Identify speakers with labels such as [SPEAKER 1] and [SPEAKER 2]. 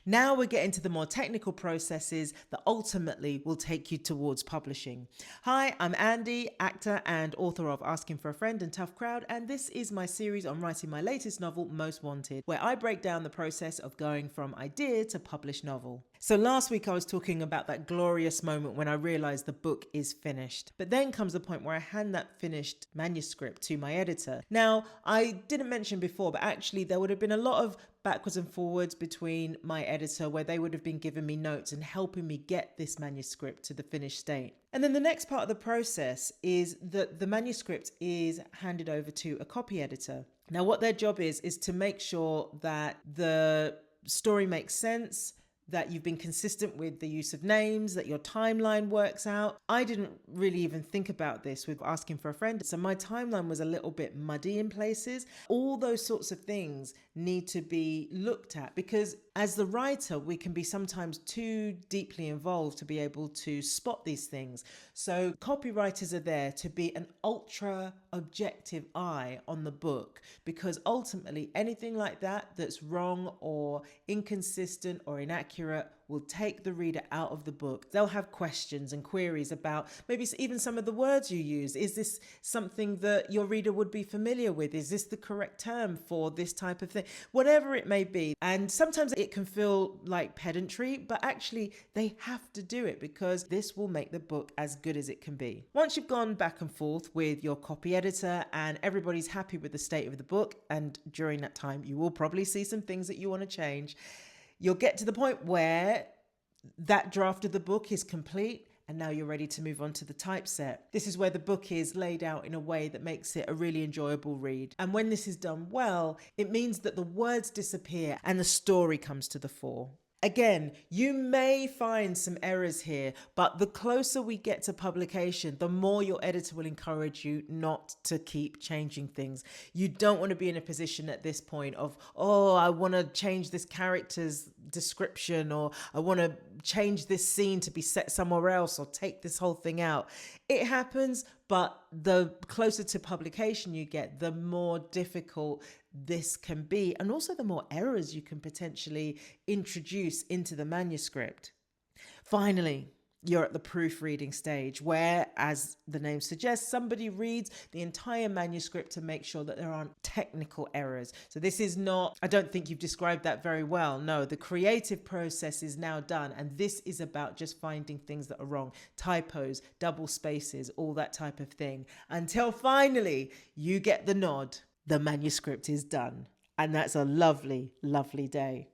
[SPEAKER 1] Now we're getting to the more technical processes that ultimately will take you towards publishing. Hi, I'm Andy, actor and author of Asking for a Friend and Tough Crowd, and this is my series on writing my latest novel, Most Wanted, where I break down the process of going from idea to published novel. So last week I was talking about that glorious moment when I realized the book is finished. But then comes the point where I hand that finished manuscript to my editor. Now, I didn't mention before, but actually there would have been a lot of backwards and forwards between my editor where they would have been giving me notes and helping me get this manuscript to the finished state. And then the next part of the process is that the manuscript is handed over to a copy editor. Now, what their job is to make sure that the story makes sense, that you've been consistent with the use of names, that your timeline works out. I didn't really even think about this with Asking for a Friend, so my timeline was a little bit muddy in places. All those sorts of things need to be looked at because as the writer, we can be sometimes too deeply involved to be able to spot these things. So copywriters are there to be an ultra objective eye on the book because ultimately anything like that that's wrong or inconsistent or inaccurate will take the reader out of the book. They'll have questions and queries about maybe even some of the words you use. Is this something that your reader would be familiar with? Is this the correct term for this type of thing? Whatever it may be. And sometimes it can feel like pedantry, but actually they have to do it because this will make the book as good as it can be. Once you've gone back and forth with your copy editor and everybody's happy with the state of the book, and during that time you will probably see some things that you want to change, you'll get to the point where that draft of the book is complete and now you're ready to move on to the typeset. This is where the book is laid out in a way that makes it a really enjoyable read. And when this is done well, it means that the words disappear and the story comes to the fore. Again, you may find some errors here, but the closer we get to publication, the more your editor will encourage you not to keep changing things. You don't want to be in a position at this point of, oh, I want to change this character's description, or I want to change this scene to be set somewhere else, or take this whole thing out. It happens, but the closer to publication you get, the more difficult this can be, and also the more errors you can potentially introduce into the manuscript. Finally, you're at the proofreading stage where, as the name suggests, somebody reads the entire manuscript to make sure that there aren't technical errors. So this is not, I don't think you've described that very well. No, the creative process is now done. And this is about just finding things that are wrong, typos, double spaces, all that type of thing. Until finally you get the nod, the manuscript is done. And that's a lovely, lovely day.